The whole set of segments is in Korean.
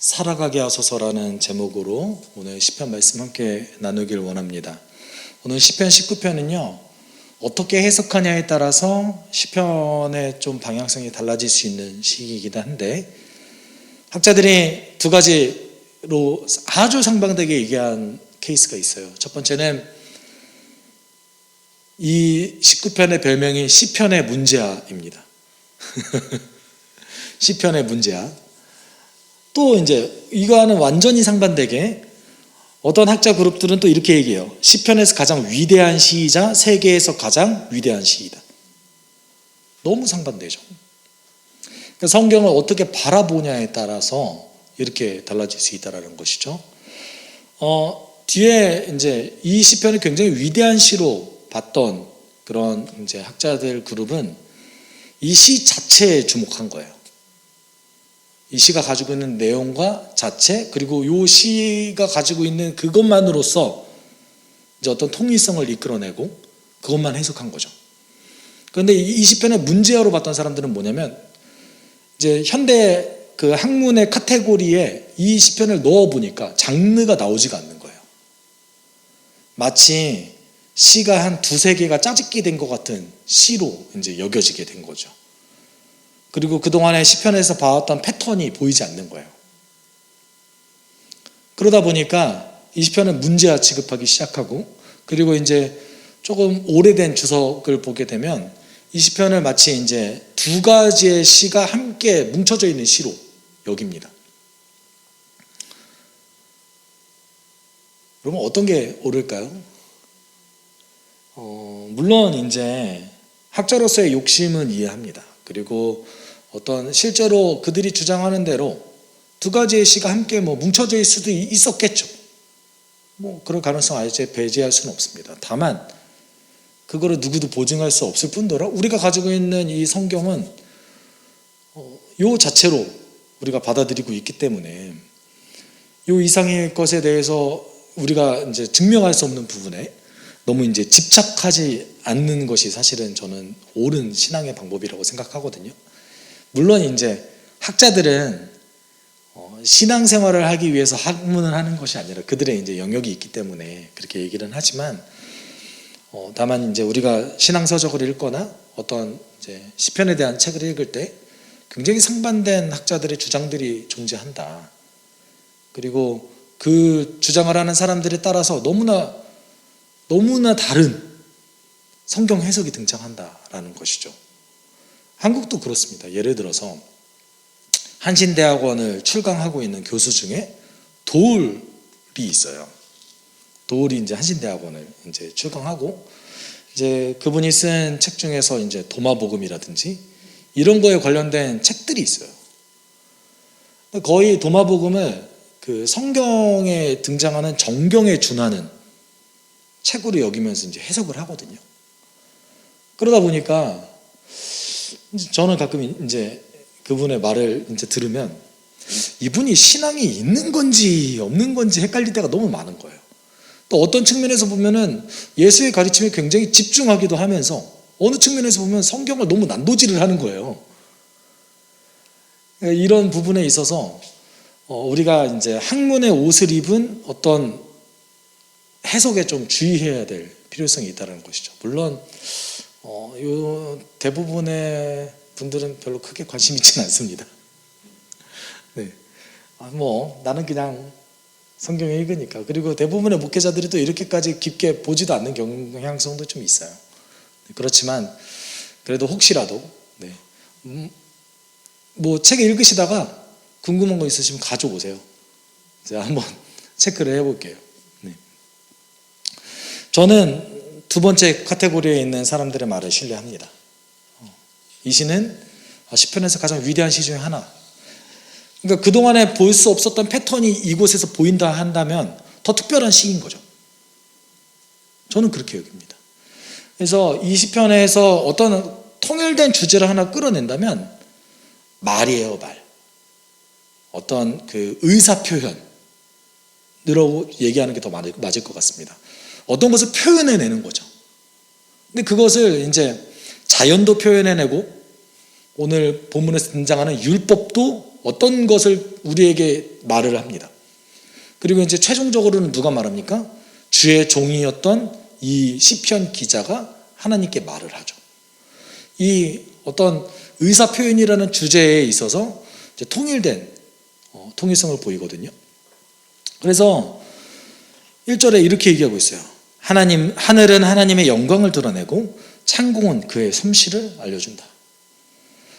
살아가게 하소서라는 제목으로 오늘 시편 말씀 함께 나누길 원합니다. 오늘 시편 19편은요 어떻게 해석하냐에 따라서 시편의 좀 방향성이 달라질 수 있는 시기이기도 한데, 학자들이 두 가지로 아주 상반되게 얘기한 케이스가 있어요. 첫 번째는 이 19편의 별명이 시편의 문제아입니다. 시편의 문제아. 또 이제 이거와는 완전히 상반되게 어떤 학자 그룹들은 또 이렇게 얘기해요. 시편에서 가장 위대한 시이자 세계에서 가장 위대한 시이다. 너무 상반되죠. 그러니까 성경을 어떻게 바라보냐에 따라서 이렇게 달라질 수 있다는 것이죠. 뒤에 이제 이 시편을 굉장히 위대한 시로 봤던 그런 이제 학자들 그룹은 이 시 자체에 주목한 거예요. 이 시가 가지고 있는 내용과 자체, 그리고 이 시가 가지고 있는 그것만으로서 이제 어떤 통일성을 이끌어내고 그것만 해석한 거죠. 그런데 이 시편의 문제아로 봤던 사람들은 뭐냐면, 이제 현대 그 학문의 카테고리에 이 시편을 넣어 보니까 장르가 나오지가 않는 거예요. 마치 시가 한 두세 개가 짜집기 된 것 같은 시로 이제 여겨지게 된 거죠. 그리고 그동안에 시편에서 봐왔던 패턴이 보이지 않는 거예요. 그러다 보니까 이 시편은 문제아 취급하기 시작하고, 그리고 이제 조금 오래된 주석을 보게 되면 이 시편을 마치 이제 두 가지의 시가 함께 뭉쳐져 있는 시로 여깁니다. 그러면 어떤 게 옳을까요? 물론 이제 학자로서의 욕심은 이해합니다. 그리고 어떤 실제로 그들이 주장하는 대로 두 가지의 시가 함께 뭉쳐져 있을 수도 있었겠죠. 그런 가능성 아예 배제할 수는 없습니다. 다만 그거를 누구도 보증할 수 없을 뿐더러 우리가 가지고 있는 이 성경은 요 자체로 우리가 받아들이고 있기 때문에 요 이상의 것에 대해서 우리가 이제 증명할 수 없는 부분에 너무 이제 집착하지 않는 것이 사실은 저는 옳은 신앙의 방법이라고 생각하거든요. 물론 이제 학자들은 신앙생활을 하기 위해서 학문을 하는 것이 아니라 그들의 이제 영역이 있기 때문에 그렇게 얘기는 하지만, 다만 이제 우리가 신앙서적을 읽거나 어떤 이제 시편에 대한 책을 읽을 때 굉장히 상반된 학자들의 주장들이 존재한다. 그리고 그 주장을 하는 사람들에 따라서 너무나 다른 성경 해석이 등장한다라는 것이죠. 한국도 그렇습니다. 예를 들어서 한신대학원을 출강하고 있는 교수 중에 도울이 있어요. 도울이 이제 한신대학원을 이제 출강하고, 이제 그분이 쓴 책 중에서 이제 도마복음이라든지 이런 거에 관련된 책들이 있어요. 거의 도마복음을 그 성경에 등장하는 정경에 준하는 책으로 여기면서 이제 해석을 하거든요. 그러다 보니까 저는 가끔 이제 그분의 말을 이제 들으면 이분이 신앙이 있는 건지 없는 건지 헷갈릴 때가 너무 많은 거예요. 또 어떤 측면에서 보면은 예수의 가르침에 굉장히 집중하기도 하면서 어느 측면에서 보면 성경을 너무 난도질을 하는 거예요. 이런 부분에 있어서 우리가 이제 학문의 옷을 입은 어떤 해석에 좀 주의해야 될 필요성이 있다는 것이죠. 물론 요 대부분의 분들은 별로 크게 관심 있지는 않습니다. 네, 나는 그냥 성경 읽으니까. 그리고 대부분의 목회자들이 또 이렇게까지 깊게 보지도 않는 경향성도 좀 있어요. 그렇지만 그래도 혹시라도 책 읽으시다가 궁금한 거 있으시면 가져오세요. 제가 한번 체크를 해볼게요. 저는 두 번째 카테고리에 있는 사람들의 말을 신뢰합니다. 이 시는 시편에서 가장 위대한 시 중에 하나. 그러니까 그동안에 볼 수 없었던 패턴이 이곳에서 보인다 한다면 더 특별한 시인 거죠. 저는 그렇게 여깁니다. 그래서 이 시편에서 어떤 통일된 주제를 하나 끌어낸다면 말이에요, 말. 어떤 그 의사 표현으로 얘기하는 게 더 맞을 것 같습니다. 어떤 것을 표현해내는 거죠. 근데 그것을 이제 자연도 표현해내고 오늘 본문에서 등장하는 율법도 어떤 것을 우리에게 말을 합니다. 그리고 이제 최종적으로는 누가 말합니까? 주의 종이었던 이 시편 기자가 하나님께 말을 하죠. 이 어떤 의사 표현이라는 주제에 있어서 이제 통일된 통일성을 보이거든요. 그래서 1절에 이렇게 얘기하고 있어요. 하늘은 하나님의 영광을 드러내고 창공은 그의 솜씨를 알려준다.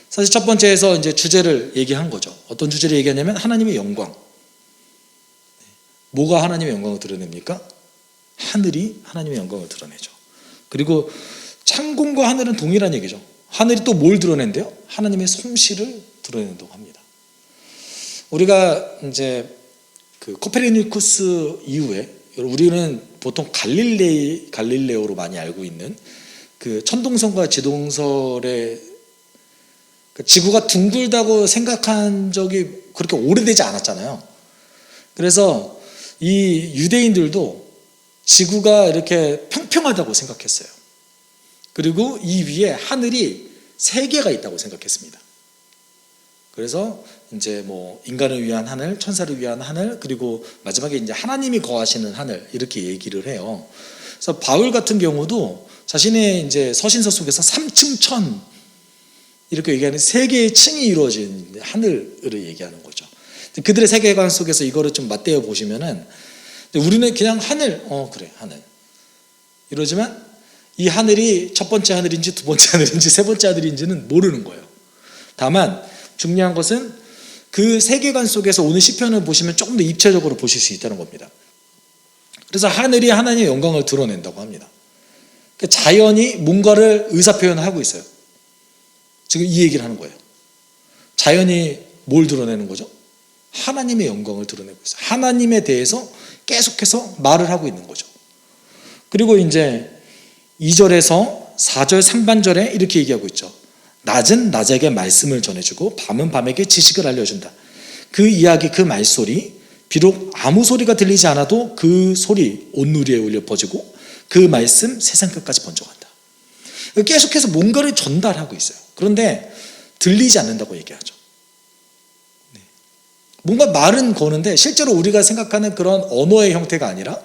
사실 첫 번째에서 이제 주제를 얘기한 거죠. 어떤 주제를 얘기하냐면 하나님의 영광. 뭐가 하나님의 영광을 드러냅니까? 하늘이 하나님의 영광을 드러내죠. 그리고 창공과 하늘은 동일한 얘기죠. 하늘이 또 뭘 드러낸대요? 하나님의 솜씨를 드러낸다고 합니다. 우리가 이제 그 코페르니쿠스 이후에 우리는 보통 갈릴레오로 많이 알고 있는 그 천동설과 지동설의 지구가 둥글다고 생각한 적이 그렇게 오래되지 않았잖아요. 그래서 이 유대인들도 지구가 이렇게 평평하다고 생각했어요. 그리고 이 위에 하늘이 3개가 있다고 생각했습니다. 그래서 이제 뭐 인간을 위한 하늘, 천사를 위한 하늘, 그리고 마지막에 이제 하나님이 거하시는 하늘, 이렇게 얘기를 해요. 그래서 바울 같은 경우도 자신의 이제 서신서 속에서 3층 천 이렇게 얘기하는 3개의 층이 이루어진 하늘을 얘기하는 거죠. 그들의 세계관 속에서 이거를 좀 맞대어 보시면은 우리는 그냥 하늘, 그래 하늘 이러지만 이 하늘이 첫 번째 하늘인지 두 번째 하늘인지 세 번째 하늘인지는 모르는 거예요. 다만 중요한 것은 그 세계관 속에서 오늘 시편을 보시면 조금 더 입체적으로 보실 수 있다는 겁니다. 그래서 하늘이 하나님의 영광을 드러낸다고 합니다. 자연이 뭔가를 의사표현하고 있어요. 지금 이 얘기를 하는 거예요. 자연이 뭘 드러내는 거죠? 하나님의 영광을 드러내고 있어요. 하나님에 대해서 계속해서 말을 하고 있는 거죠. 그리고 이제 2절에서 4절 상반절에 이렇게 얘기하고 있죠. 낮은 낮에게 말씀을 전해주고 밤은 밤에게 지식을 알려준다. 그 이야기, 그 말소리, 비록 아무 소리가 들리지 않아도 그 소리 온누리에 울려 퍼지고 그 말씀 세상 끝까지 번져간다. 계속해서 뭔가를 전달하고 있어요. 그런데 들리지 않는다고 얘기하죠. 뭔가 말은 거는데 실제로 우리가 생각하는 그런 언어의 형태가 아니라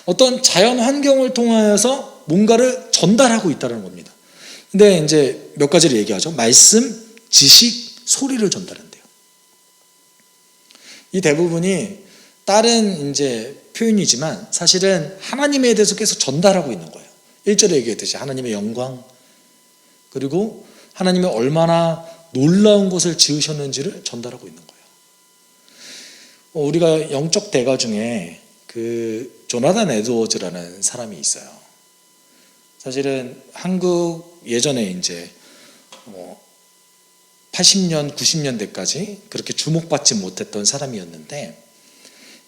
어떤 자연 환경을 통하여서 뭔가를 전달하고 있다는 겁니다. 근데 이제 몇 가지를 얘기하죠. 말씀, 지식, 소리를 전달한대요. 이 대부분이 다른 이제 표현이지만 사실은 하나님에 대해서 계속 전달하고 있는 거예요. 1절에 얘기했듯이 하나님의 영광, 그리고 하나님이 얼마나 놀라운 것을 지으셨는지를 전달하고 있는 거예요. 우리가 영적 대가 중에 그 조나단 에드워즈라는 사람이 있어요. 사실은 한국 예전에 이제 80년, 90년대까지 그렇게 주목받지 못했던 사람이었는데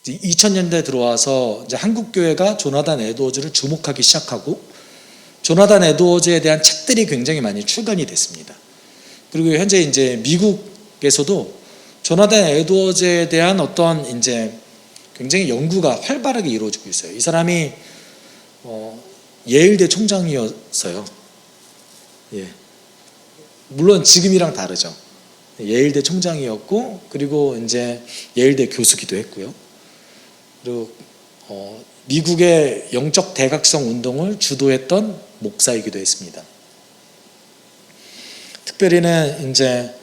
2000년대 들어와서 이제 한국 교회가 조나단 에드워즈를 주목하기 시작하고 조나단 에드워즈에 대한 책들이 굉장히 많이 출간이 됐습니다. 그리고 현재 이제 미국에서도 조나단 에드워즈에 대한 어떤 이제 굉장히 연구가 활발하게 이루어지고 있어요. 이 사람이 예일대 총장이었어요. 예. 물론 지금이랑 다르죠. 예일대 총장이었고, 그리고 이제 예일대 교수기도 했고요. 그리고 미국의 영적 대각성 운동을 주도했던 목사이기도 했습니다. 특별히는 이제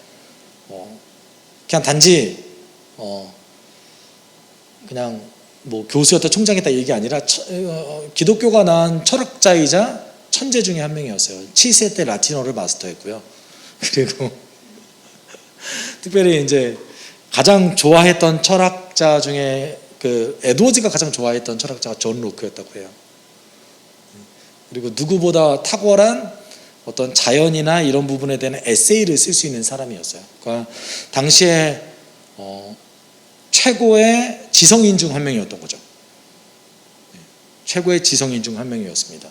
그냥 단지 그냥 뭐 교수였다 총장이었다 얘기 아니라 기독교가 낳은 철학자이자 천재 중에 한 명이었어요. 7세 때 라틴어를 마스터했고요. 그리고 특별히 이제 가장 좋아했던 철학자 중에 그 에드워즈가 가장 좋아했던 철학자가 존 로크였다고 해요. 그리고 누구보다 탁월한 어떤 자연이나 이런 부분에 대한 에세이를 쓸 수 있는 사람이었어요. 그러니까 당시에 최고의 지성인 중 한 명이었던 거죠. 최고의 지성인 중 한 명이었습니다.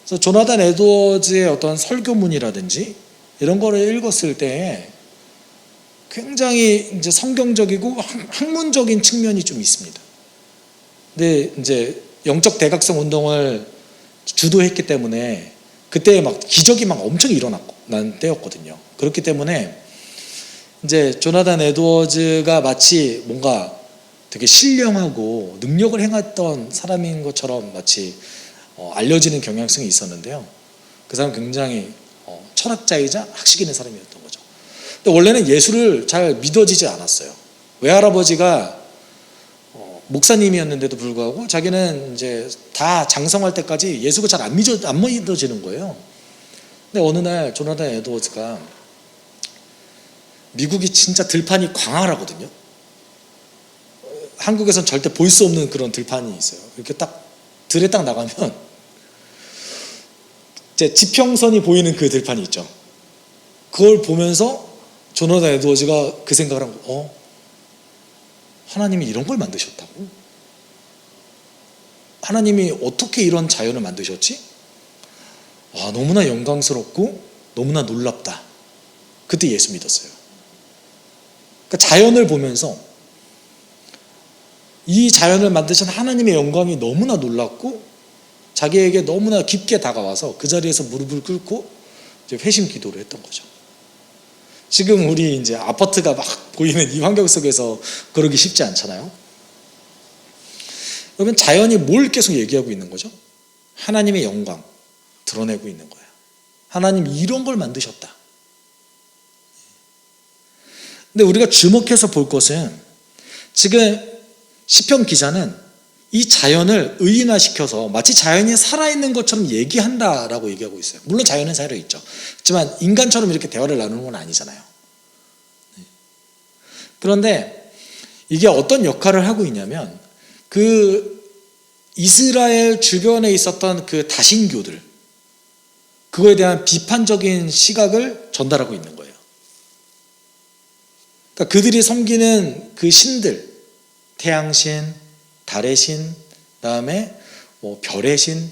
그래서 조나단 에드워즈의 어떤 설교문이라든지 이런 거를 읽었을 때 굉장히 이제 성경적이고 학문적인 측면이 좀 있습니다. 근데 이제 영적 대각성 운동을 주도했기 때문에 그때 막 기적이 막 엄청 일어난 때였거든요. 그렇기 때문에 이제 조나단 에드워즈가 마치 뭔가 되게 신령하고 능력을 행했던 사람인 것처럼 마치 알려지는 경향성이 있었는데요. 그 사람 굉장히 철학자이자 학식 있는 사람이었던 거죠. 근데 원래는 예수를 잘 믿어지지 않았어요. 외할아버지가 목사님이었는데도 불구하고 자기는 이제 다 장성할 때까지 예수가 잘 안 믿어지는 거예요. 근데 어느 날 조나단 에드워즈가, 미국이 진짜 들판이 광활하거든요. 한국에선 절대 볼 수 없는 그런 들판이 있어요. 이렇게 딱 들에 딱 나가면 이제 지평선이 보이는 그 들판이 있죠. 그걸 보면서 조나단 에드워즈가 그 생각을 한 거, 하나님이 이런 걸 만드셨다고? 하나님이 어떻게 이런 자연을 만드셨지? 너무나 영광스럽고 너무나 놀랍다. 그때 예수 믿었어요. 그러니까 자연을 보면서 이 자연을 만드신 하나님의 영광이 너무나 놀랍고 자기에게 너무나 깊게 다가와서 그 자리에서 무릎을 꿇고 이제 회심 기도를 했던 거죠. 지금 우리 이제 아파트가 막 보이는 이 환경 속에서 그러기 쉽지 않잖아요. 그러면 자연이 뭘 계속 얘기하고 있는 거죠? 하나님의 영광 드러내고 있는 거예요. 하나님 이런 걸 만드셨다. 근데 우리가 주목해서 볼 것은 지금 시편 기자는 이 자연을 의인화시켜서 마치 자연이 살아있는 것처럼 얘기한다라고 얘기하고 있어요. 물론 자연은 살아있죠. 하지만 인간처럼 이렇게 대화를 나누는 건 아니잖아요. 그런데 이게 어떤 역할을 하고 있냐면 그 이스라엘 주변에 있었던 그 다신교들, 그거에 대한 비판적인 시각을 전달하고 있는 거예요. 그러니까 그들이 섬기는 그 신들, 태양신, 달의 신, 그다음에 별의 신,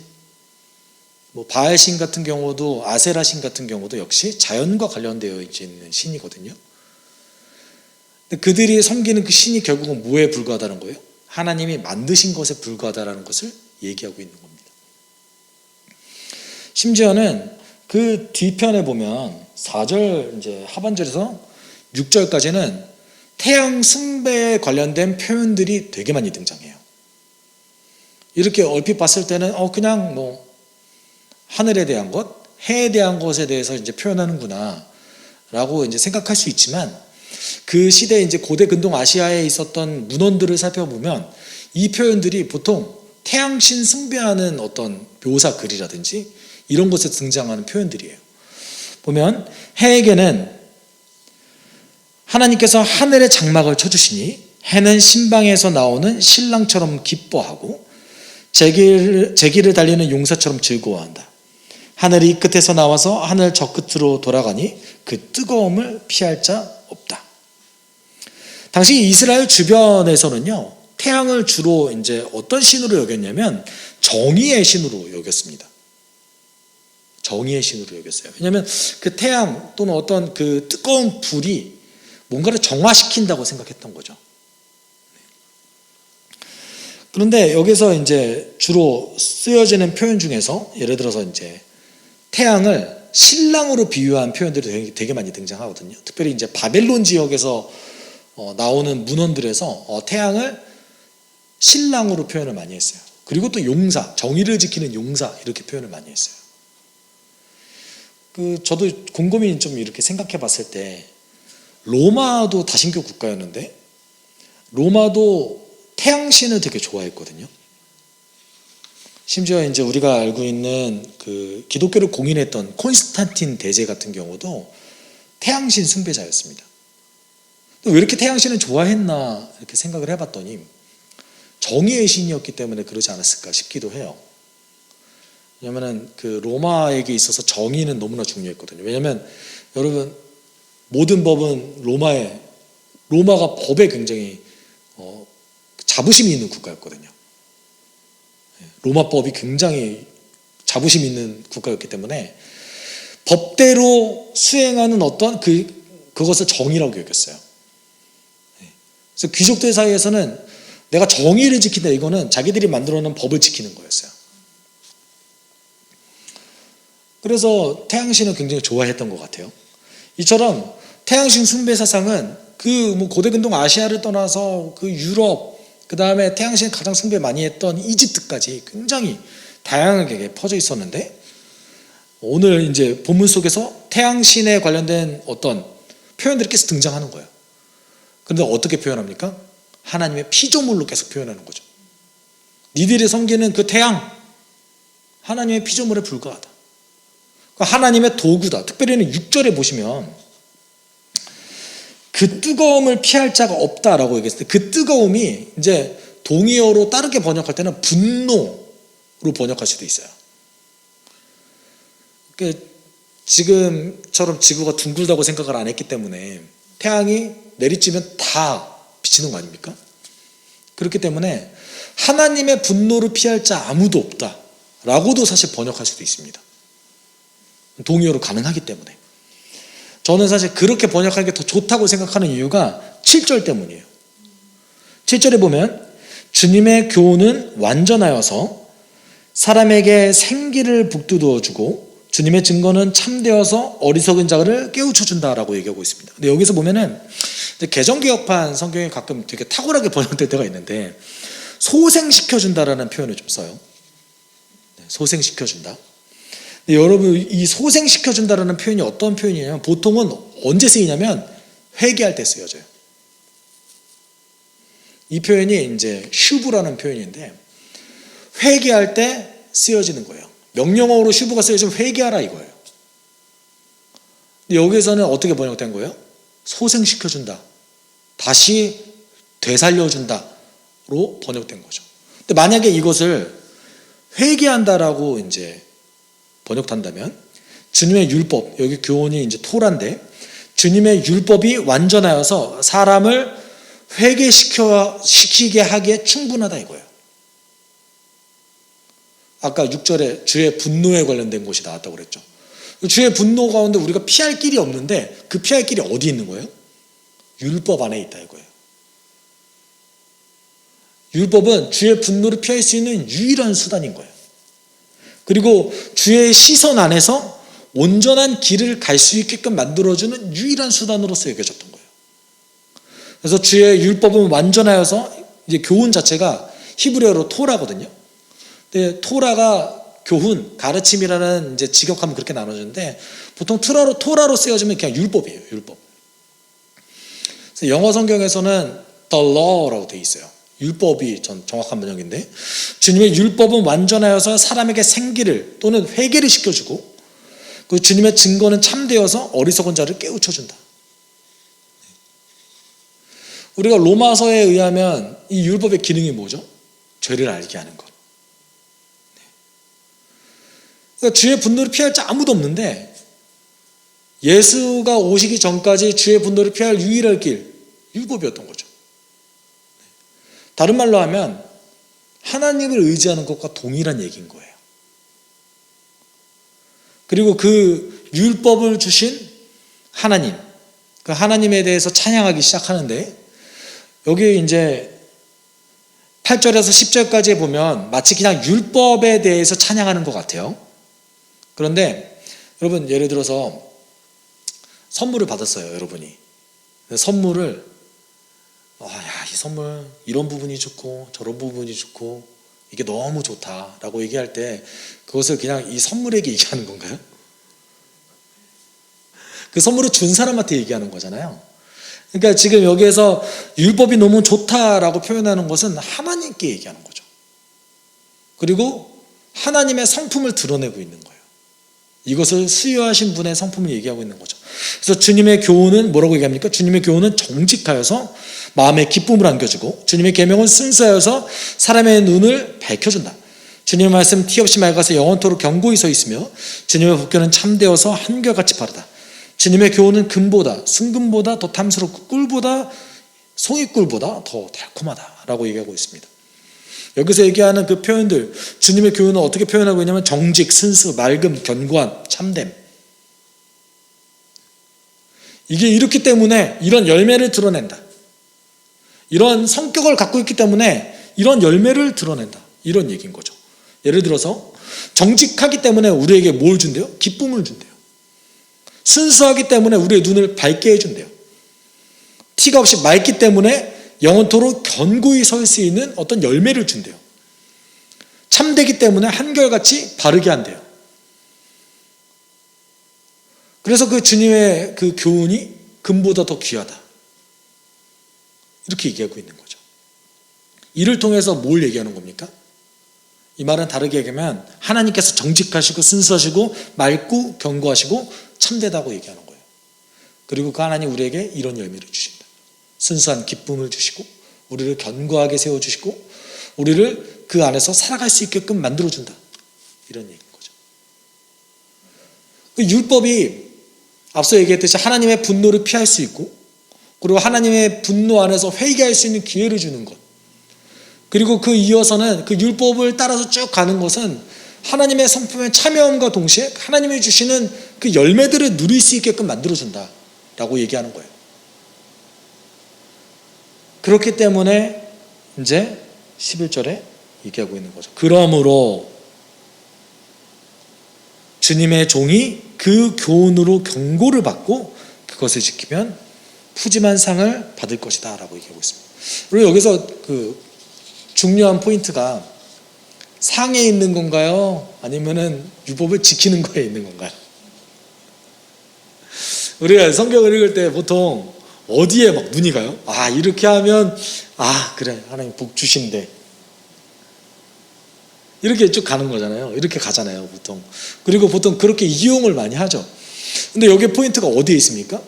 바알신 같은 경우도, 아세라신 같은 경우도 역시 자연과 관련되어 있는 신이거든요. 근데 그들이 섬기는 그 신이 결국은 뭐에 불과하다는 거예요? 하나님이 만드신 것에 불과하다는 것을 얘기하고 있는 겁니다. 심지어는 그 뒤편에 보면 4절 이제 하반절에서 6절까지는 태양 숭배에 관련된 표현들이 되게 많이 등장해요. 이렇게 얼핏 봤을 때는 그냥 하늘에 대한 것, 해에 대한 것에 대해서 이제 표현하는구나 라고 이제 생각할 수 있지만, 그 시대 이제 고대 근동 아시아에 있었던 문헌들을 살펴보면 이 표현들이 보통 태양신 숭배하는 어떤 묘사 글이라든지 이런 곳에 등장하는 표현들이에요. 보면 해에게는 하나님께서 하늘의 장막을 쳐주시니 해는 신방에서 나오는 신랑처럼 기뻐하고 제기를 달리는 용사처럼 즐거워한다. 하늘이 이 끝에서 나와서 하늘 저 끝으로 돌아가니 그 뜨거움을 피할 자 없다. 당시 이스라엘 주변에서는요, 태양을 주로 이제 어떤 신으로 여겼냐면 정의의 신으로 여겼습니다. 정의의 신으로 여겼어요. 왜냐하면 그 태양 또는 어떤 그 뜨거운 불이 뭔가를 정화시킨다고 생각했던 거죠. 그런데 여기서 이제 주로 쓰여지는 표현 중에서 예를 들어서 이제 태양을 신랑으로 비유한 표현들이 되게 많이 등장하거든요. 특별히 이제 바벨론 지역에서 나오는 문헌들에서 태양을 신랑으로 표현을 많이 했어요. 그리고 또 용사, 정의를 지키는 용사 이렇게 표현을 많이 했어요. 저도 곰곰이 좀 이렇게 생각해 봤을 때 로마도 다신교 국가였는데 로마도 태양신을 되게 좋아했거든요. 심지어 이제 우리가 알고 있는 그 기독교를 공인했던 콘스탄틴 대제 같은 경우도 태양신 숭배자였습니다. 왜 이렇게 태양신을 좋아했나 이렇게 생각을 해봤더니 정의의 신이었기 때문에 그러지 않았을까 싶기도 해요. 왜냐하면 그 로마에게 있어서 정의는 너무나 중요했거든요. 왜냐하면 여러분 모든 법은 로마가 법에 굉장히 자부심이 있는 국가였거든요. 로마법이 굉장히 자부심 있는 국가였기 때문에 법대로 수행하는 어떤 그것을 정의라고 여겼어요. 그래서 귀족들 사이에서는 내가 정의를 지킨다, 이거는 자기들이 만들어 놓은 법을 지키는 거였어요. 그래서 태양신을 굉장히 좋아했던 것 같아요. 이처럼 태양신 숭배 사상은 그 뭐 고대 근동 아시아를 떠나서 그 유럽, 그 다음에 태양신 가장 숭배 많이 했던 이집트까지 굉장히 다양하게 퍼져 있었는데, 오늘 이제 본문 속에서 태양신에 관련된 어떤 표현들이 계속 등장하는 거예요. 그런데 어떻게 표현합니까? 하나님의 피조물로 계속 표현하는 거죠. 니들이 섬기는 그 태양, 하나님의 피조물에 불과하다. 하나님의 도구다. 특별히는 6절에 보시면 그 뜨거움을 피할 자가 없다라고 얘기했을 때, 그 뜨거움이 이제 동의어로 다르게 번역할 때는 분노로 번역할 수도 있어요. 지금처럼 지구가 둥글다고 생각을 안 했기 때문에 태양이 내리쬐면 다 비치는 거 아닙니까? 그렇기 때문에 하나님의 분노를 피할 자 아무도 없다라고도 사실 번역할 수도 있습니다. 동의어로 가능하기 때문에. 저는 사실 그렇게 번역하는 게 더 좋다고 생각하는 이유가 7절 때문이에요. 7절에 보면 주님의 교훈은 완전하여서 사람에게 생기를 북돋워 주고 주님의 증거는 참되어서 어리석은 자를 깨우쳐준다라고 얘기하고 있습니다. 근데 여기서 보면은 개정개혁판 성경이 가끔 되게 탁월하게 번역될 때가 있는데, 소생시켜준다라는 표현을 좀 써요. 소생시켜준다. 근데 여러분, 이 소생시켜준다라는 표현이 어떤 표현이냐면, 보통은 언제 쓰이냐면 회개할 때 쓰여져요. 이 표현이 이제 슈브라는 표현인데, 회개할 때 쓰여지는 거예요. 명령어로 슈브가 쓰여지면 회개하라 이거예요. 근데 여기서는 어떻게 번역된 거예요? 소생시켜준다, 다시 되살려준다로 번역된 거죠. 근데 만약에 이것을 회개한다라고 이제 번역한다면, 주님의 율법, 여기 교훈이 이제 토라인데, 주님의 율법이 완전하여서 사람을 회개시키게 하기에 충분하다 이거예요. 아까 6절에 주의 분노에 관련된 것이 나왔다고 그랬죠. 주의 분노 가운데 우리가 피할 길이 없는데, 그 피할 길이 어디 있는 거예요? 율법 안에 있다 이거예요. 율법은 주의 분노를 피할 수 있는 유일한 수단인 거예요. 그리고 주의 시선 안에서 온전한 길을 갈 수 있게끔 만들어주는 유일한 수단으로서 여겨졌던 거예요. 그래서 주의 율법은 완전하여서, 이제 교훈 자체가 히브리어로 토라거든요. 근데 토라가 교훈, 가르침이라는 이제 직역하면 그렇게 나눠지는데, 보통 토라로 쓰여지면 그냥 율법이에요. 율법. 그래서 영어 성경에서는 the law라고 되어 있어요. 율법이 정확한 번역인데, 주님의 율법은 완전하여서 사람에게 생기를 또는 회개를 시켜주고, 그 주님의 증거는 참되어서 어리석은 자를 깨우쳐준다. 우리가 로마서에 의하면 이 율법의 기능이 뭐죠? 죄를 알게 하는 것. 그러니까 주의 분노를 피할 자 아무도 없는데, 예수가 오시기 전까지 주의 분노를 피할 유일한 길, 율법이었던 거죠. 다른 말로 하면 하나님을 의지하는 것과 동일한 얘기인 거예요. 그리고 그 율법을 주신 하나님, 그 하나님에 대해서 찬양하기 시작하는데, 여기 이제 8절에서 10절까지 보면 마치 그냥 율법에 대해서 찬양하는 것 같아요. 그런데 여러분, 예를 들어서 선물을 받았어요. 여러분이 선물을, 이 선물 이런 부분이 좋고 저런 부분이 좋고 이게 너무 좋다라고 얘기할 때, 그것을 그냥 이 선물에게 얘기하는 건가요? 그 선물을 준 사람한테 얘기하는 거잖아요. 그러니까 지금 여기에서 율법이 너무 좋다라고 표현하는 것은 하나님께 얘기하는 거죠. 그리고 하나님의 성품을 드러내고 있는 거예요. 이것을 수여하신 분의 성품을 얘기하고 있는 거죠. 그래서 주님의 교훈은 뭐라고 얘기합니까? 주님의 교훈은 정직하여서 마음에 기쁨을 안겨주고, 주님의 계명은 순수하여서 사람의 눈을 밝혀준다. 주님의 말씀 티없이 맑아서 영원토록 견고히 서 있으며, 주님의 법궤는 참되어서 한결같이 바르다. 주님의 교훈은 금보다 순금보다 더 탐스럽고 꿀보다 송이꿀보다 더 달콤하다라고 얘기하고 있습니다. 여기서 얘기하는 그 표현들, 주님의 교훈은 어떻게 표현하고 있냐면 정직, 순수, 맑음, 견고한, 참됨. 이게 이렇기 때문에 이런 열매를 드러낸다. 이런 성격을 갖고 있기 때문에 이런 열매를 드러낸다. 이런 얘기인 거죠. 예를 들어서 정직하기 때문에 우리에게 뭘 준대요? 기쁨을 준대요. 순수하기 때문에 우리의 눈을 밝게 해준대요. 티가 없이 맑기 때문에 영원토록 견고히 설 수 있는 어떤 열매를 준대요. 참되기 때문에 한결같이 바르게 한대요. 그래서 그 주님의 그 교훈이 금보다 더 귀하다. 이렇게 얘기하고 있는 거죠. 이를 통해서 뭘 얘기하는 겁니까? 이 말은 다르게 얘기하면 하나님께서 정직하시고 순수하시고 맑고 견고하시고 참되다고 얘기하는 거예요. 그리고 그 하나님 우리에게 이런 열매를 주신다. 순수한 기쁨을 주시고 우리를 견고하게 세워주시고 우리를 그 안에서 살아갈 수 있게끔 만들어준다. 이런 얘기인 거죠. 그 율법이 앞서 얘기했듯이 하나님의 분노를 피할 수 있고 그리고 하나님의 분노 안에서 회개할 수 있는 기회를 주는 것, 그리고 그 이어서는 그 율법을 따라서 쭉 가는 것은 하나님의 성품에 참여함과 동시에 하나님이 주시는 그 열매들을 누릴 수 있게끔 만들어준다라고 얘기하는 거예요. 그렇기 때문에 이제 11절에 얘기하고 있는 거죠. 그러므로 주님의 종이 그 교훈으로 경고를 받고 그것을 지키면 푸짐한 상을 받을 것이다 라고 얘기하고 있습니다. 그리고 여기서 그 중요한 포인트가 상에 있는 건가요? 아니면은 율법을 지키는 거에 있는 건가요? 우리가 성경을 읽을 때 보통 어디에 막 눈이 가요? 아, 이렇게 하면 그래, 하나님 복 주신대. 이렇게 쭉 가는 거잖아요. 이렇게 가잖아요, 보통. 그리고 보통 그렇게 이용을 많이 하죠. 근데 여기 포인트가 어디에 있습니까?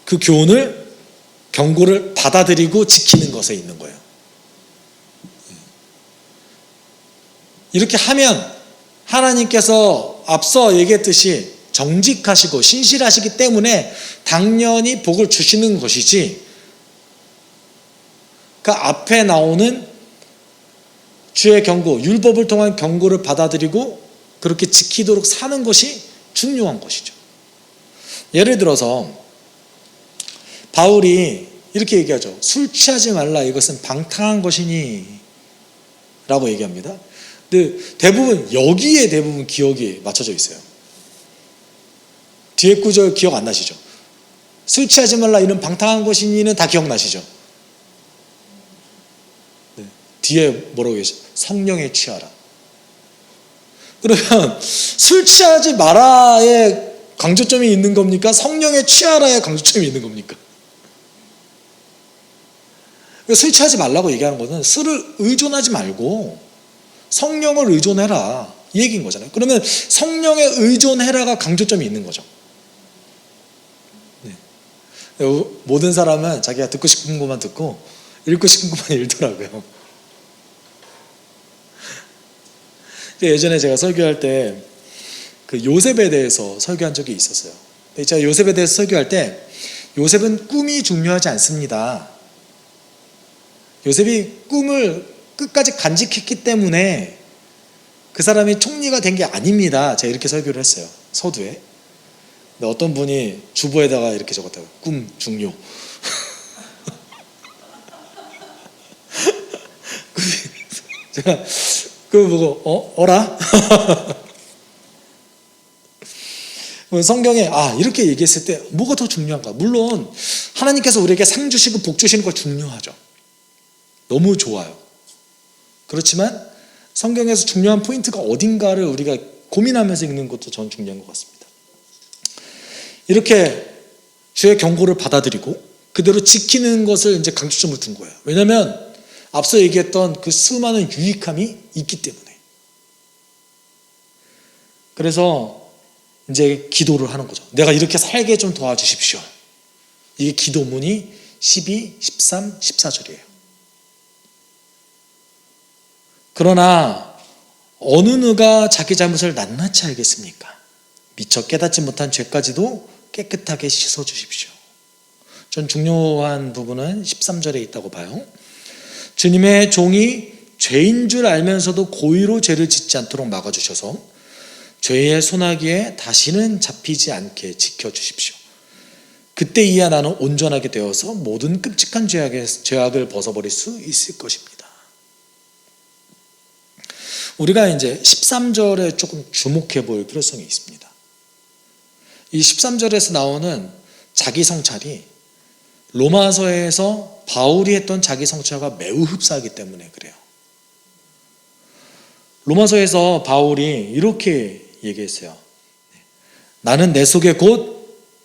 그 교훈을, 경고를 받아들이고 지키는 것에 있는 거예요. 이렇게 하면 하나님께서 앞서 얘기했듯이 정직하시고 신실하시기 때문에 당연히 복을 주시는 것이지, 그 앞에 나오는 주의 경고, 율법을 통한 경고를 받아들이고 그렇게 지키도록 사는 것이 중요한 것이죠. 예를 들어서 바울이 이렇게 얘기하죠. 술 취하지 말라, 이것은 방탕한 것이니 라고 얘기합니다. 근데 대부분 여기에 대부분 기억이 맞춰져 있어요. 뒤에 구절 기억 안 나시죠? 술 취하지 말라, 이는 방탕한 것이니는 다 기억나시죠? 네. 뒤에 뭐라고 계시죠? 성령에 취하라. 그러면 술 취하지 마라에 강조점이 있는 겁니까? 성령에 취하라에 강조점이 있는 겁니까? 술 취하지 말라고 얘기하는 것은 술을 의존하지 말고 성령을 의존해라 이 얘기인 거잖아요. 그러면 성령에 의존해라가 강조점이 있는 거죠. 네. 모든 사람은 자기가 듣고 싶은 것만 듣고 읽고 싶은 것만 읽더라고요. 예전에 제가 설교할 때 그 요셉에 대해서 설교한 적이 있었어요. 제가 요셉에 대해서 설교할 때 요셉은 꿈이 중요하지 않습니다. 요셉이 꿈을 끝까지 간직했기 때문에 그 사람이 총리가 된 게 아닙니다. 제가 이렇게 설교를 했어요. 서두에. 근데 어떤 분이 주보에다가 이렇게 적었다고요. 꿈 중요. 제가 그거 보고 어라? 성경에 이렇게 얘기했을 때 뭐가 더 중요한가? 물론 하나님께서 우리에게 상 주시고 복 주시는 거 중요하죠. 너무 좋아요. 그렇지만 성경에서 중요한 포인트가 어딘가를 우리가 고민하면서 읽는 것도 전 중요한 것 같습니다. 이렇게 주의 경고를 받아들이고 그대로 지키는 것을 이제 강조점을 둔 거예요. 왜냐하면 앞서 얘기했던 그 수많은 유익함이 있기 때문에. 그래서 이제 기도를 하는 거죠. 내가 이렇게 살게 좀 도와주십시오. 이게 기도문이 12, 13, 14절이에요. 그러나 어느 누가 자기 잘못을 낱낱이 알겠습니까? 미처 깨닫지 못한 죄까지도 깨끗하게 씻어주십시오. 전 중요한 부분은 13절에 있다고 봐요. 주님의 종이 죄인 줄 알면서도 고의로 죄를 짓지 않도록 막아주셔서 죄의 소나기에 다시는 잡히지 않게 지켜주십시오. 그때이야 나는 온전하게 되어서 모든 끔찍한 죄악을 벗어버릴 수 있을 것입니다. 우리가 이제 13절에 조금 주목해 볼 필요성이 있습니다. 이 13절에서 나오는 자기 성찰이 로마서에서 바울이 했던 자기 성찰과 매우 흡사하기 때문에 그래요. 로마서에서 바울이 이렇게 얘기했어요. 나는 내 속에 곧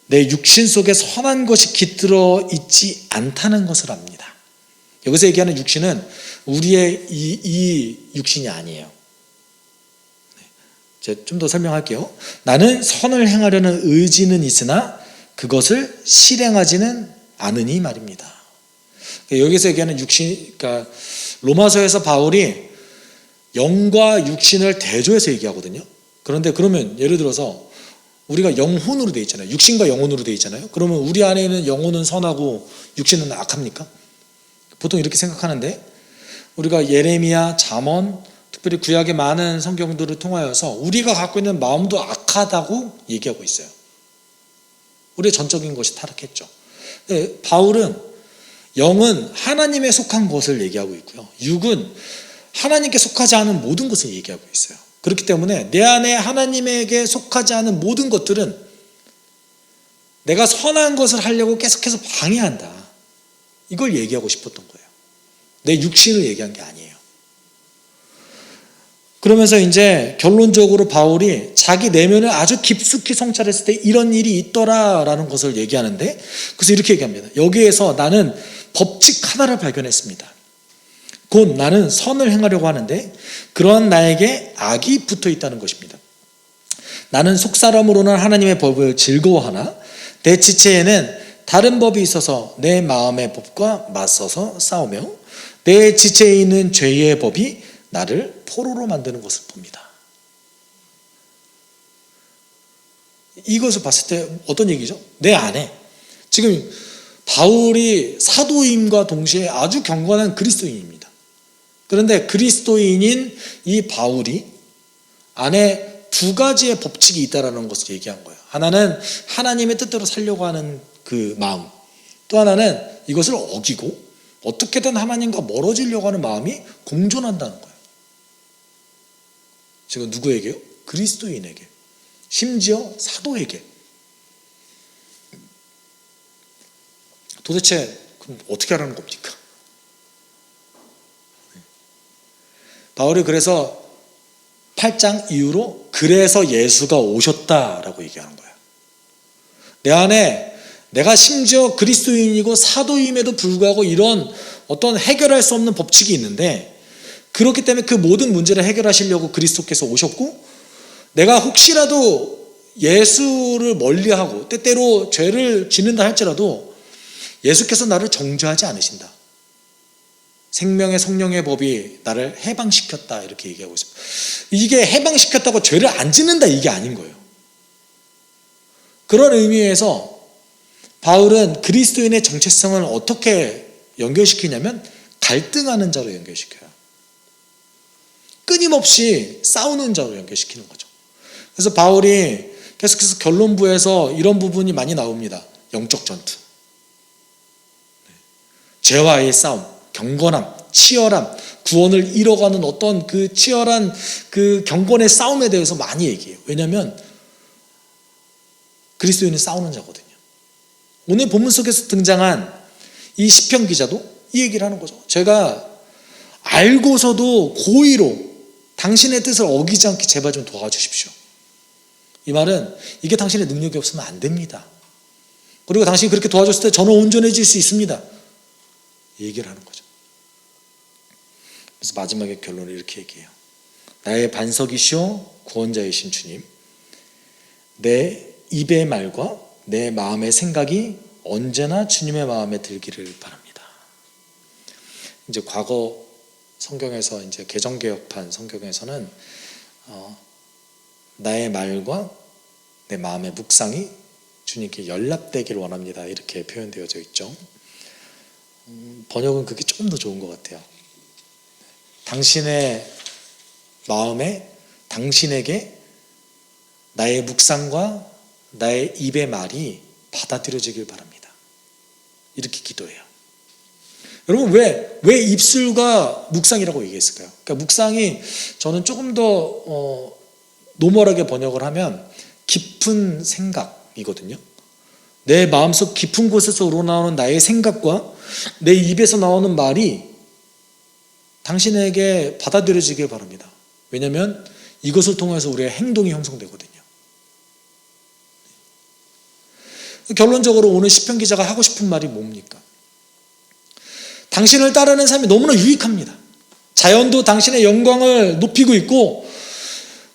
내 육신 속에 선한 것이 깃들어 있지 않다는 것을 압니다. 여기서 얘기하는 육신은 우리의 이 육신이 아니에요. 제가 좀 더 설명할게요. 나는 선을 행하려는 의지는 있으나 그것을 실행하지는 않으니 말입니다. 여기서 얘기하는 육신, 그러니까 로마서에서 바울이 영과 육신을 대조해서 얘기하거든요. 그런데 그러면 예를 들어서 우리가 영혼으로 되어 있잖아요. 육신과 영혼으로 되어 있잖아요. 그러면 우리 안에 있는 영혼은 선하고 육신은 악합니까? 보통 이렇게 생각하는데 우리가 예레미야, 잠언, 특별히 구약의 많은 성경들을 통하여서 우리가 갖고 있는 마음도 악하다고 얘기하고 있어요. 우리의 전적인 것이 타락했죠. 바울은 영은 하나님에 속한 것을 얘기하고 있고요. 육은 하나님께 속하지 않은 모든 것을 얘기하고 있어요. 그렇기 때문에 내 안에 하나님에게 속하지 않은 모든 것들은 내가 선한 것을 하려고 계속해서 방해한다. 이걸 얘기하고 싶었던 거예요. 내 육신을 얘기한 게 아니에요. 그러면서 이제 결론적으로 바울이 자기 내면을 아주 깊숙이 성찰했을 때 이런 일이 있더라라는 것을 얘기하는데, 그래서 이렇게 얘기합니다. 여기에서 나는 법칙 하나를 발견했습니다. 곧 나는 선을 행하려고 하는데 그러한 나에게 악이 붙어 있다는 것입니다. 나는 속사람으로는 하나님의 법을 즐거워하나 내 지체에는 다른 법이 있어서 내 마음의 법과 맞서서 싸우며 내 지체에 있는 죄의 법이 나를 포로로 만드는 것을 봅니다. 이것을 봤을 때 어떤 얘기죠? 내 안에 지금 바울이 사도임과 동시에 아주 경건한 그리스도인입니다. 그런데 그리스도인인 이 바울이 안에 두 가지의 법칙이 있다는 것을 얘기한 거예요. 하나는 하나님의 뜻대로 살려고 하는 그 마음, 또 하나는 이것을 어기고 어떻게든 하나님과 멀어지려고 하는 마음이 공존한다는 거예요. 지금 누구에게요? 그리스도인에게, 심지어 사도에게. 도대체 그럼 어떻게 하라는 겁니까? 바울이 그래서 8장 이후로 그래서 예수가 오셨다라고 얘기하는 거예요. 내 안에 내가 심지어 그리스도인이고 사도임에도 불구하고 이런 어떤 해결할 수 없는 법칙이 있는데, 그렇기 때문에 그 모든 문제를 해결하시려고 그리스도께서 오셨고, 내가 혹시라도 예수를 멀리하고 때때로 죄를 짓는다 할지라도 예수께서 나를 정죄하지 않으신다. 생명의 성령의 법이 나를 해방시켰다, 이렇게 얘기하고 있습니다. 이게 해방시켰다고 죄를 안 짓는다, 이게 아닌 거예요. 그런 의미에서 바울은 그리스도인의 정체성을 어떻게 연결시키냐면 갈등하는 자로 연결시켜요. 끊임없이 싸우는 자로 연결시키는 거죠. 그래서 바울이 계속해서 결론부에서 이런 부분이 많이 나옵니다. 영적 전투, 죄와의 싸움, 경건함, 치열함, 구원을 이뤄가는 어떤 그 치열한 그 경건의 싸움에 대해서 많이 얘기해요. 왜냐하면 그리스도인은 싸우는 자거든요. 오늘 본문 속에서 등장한 이 시편 기자도 이 얘기를 하는 거죠. 제가 알고서도 고의로 당신의 뜻을 어기지 않게 제발 좀 도와주십시오. 이 말은 이게 당신의 능력이 없으면 안 됩니다. 그리고 당신이 그렇게 도와줬을 때 저는 온전해질 수 있습니다. 이 얘기를 하는 거죠. 그래서 마지막에 결론을 이렇게 얘기해요. 나의 반석이시오 구원자이신 주님, 내 입의 말과 내 마음의 생각이 언제나 주님의 마음에 들기를 바랍니다. 이제 과거 성경에서 이제 개정개혁판 성경에서는 나의 말과 내 마음의 묵상이 주님께 연락되기를 원합니다, 이렇게 표현되어져 있죠. 번역은 그게 조금 더 좋은 것 같아요. 당신의 마음에 당신에게 나의 묵상과 나의 입의 말이 받아들여지길 바랍니다, 이렇게 기도해요. 여러분 왜 입술과 묵상이라고 얘기했을까요? 그러니까 묵상이 저는 조금 더 노멀하게 번역을 하면 깊은 생각, 생각이거든요. 내 마음속 깊은 곳에서 우러나오는 나의 생각과 내 입에서 나오는 말이 당신에게 받아들여지길 바랍니다. 왜냐하면 이것을 통해서 우리의 행동이 형성되거든요. 결론적으로 오늘 시편 기자가 하고 싶은 말이 뭡니까? 당신을 따르는 삶이 너무나 유익합니다. 자연도 당신의 영광을 높이고 있고,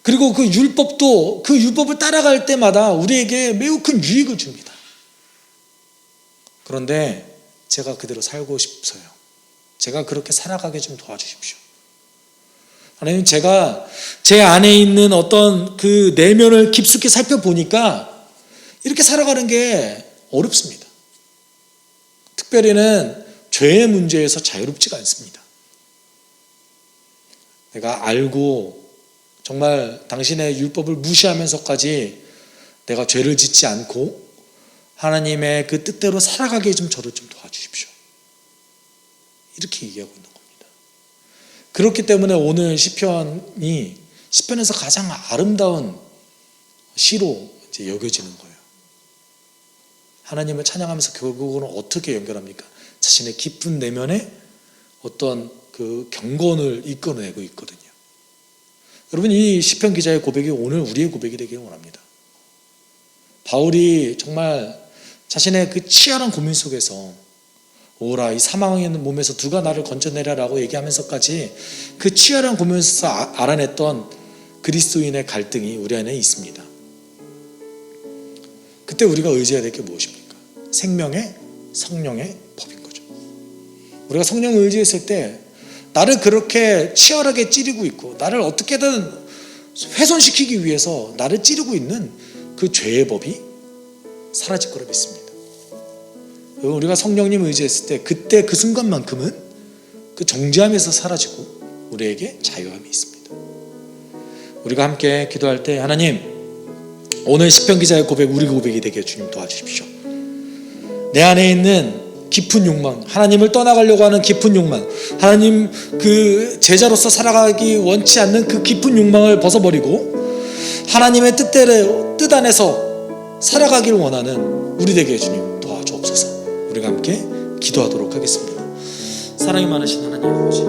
그리고 그 율법도 그 율법을 따라갈 때마다 우리에게 매우 큰 유익을 줍니다. 그런데 제가 그대로 살고 싶어요. 제가 그렇게 살아가게 좀 도와주십시오. 하나님, 제가 제 안에 있는 어떤 그 내면을 깊숙이 살펴보니까 이렇게 살아가는 게 어렵습니다. 특별히는 죄의 문제에서 자유롭지가 않습니다. 내가 알고 정말 당신의 율법을 무시하면서까지 내가 죄를 짓지 않고 하나님의 그 뜻대로 살아가게 좀 저를 좀 도와주십시오. 이렇게 얘기하고 있는 겁니다. 그렇기 때문에 오늘 시편에서 가장 아름다운 시로 이제 여겨지는 거예요. 하나님을 찬양하면서 결국은 어떻게 연결합니까? 자신의 깊은 내면에 어떤 그 경건을 이끌어내고 있거든요. 여러분, 이 시편 기자의 고백이 오늘 우리의 고백이 되기를 원합니다. 바울이 정말 자신의 그 치열한 고민 속에서 오라 이 사망에 있는 몸에서 누가 나를 건져내라라고 얘기하면서까지 그 치열한 고민 속에서 알아냈던 그리스도인의 갈등이 우리 안에 있습니다. 그때 우리가 의지해야 될 게 무엇입니까? 생명의 성령의 법인 거죠. 우리가 성령을 의지했을 때 나를 그렇게 치열하게 찌르고 있고 나를 어떻게든 훼손시키기 위해서 나를 찌르고 있는 그 죄의 법이 사라질 거라 믿습니다. 우리가 성령님 의지했을 때 그때 그 순간만큼은 그 정죄함에서 사라지고 우리에게 자유함이 있습니다. 우리가 함께 기도할 때 하나님, 오늘 시편 기자의 고백 우리 고백이 되게 주님 도와주십시오. 내 안에 있는 깊은 욕망, 하나님을 떠나가려고 하는 깊은 욕망, 하나님 그 제자로서 살아가기 원치 않는 그 깊은 욕망을 벗어버리고 하나님의 뜻 안에서 살아가기를 원하는 우리 되게 주님 도와주옵소서. 우리가 함께 기도하도록 하겠습니다. 사랑이 많으신 하나님 아버지,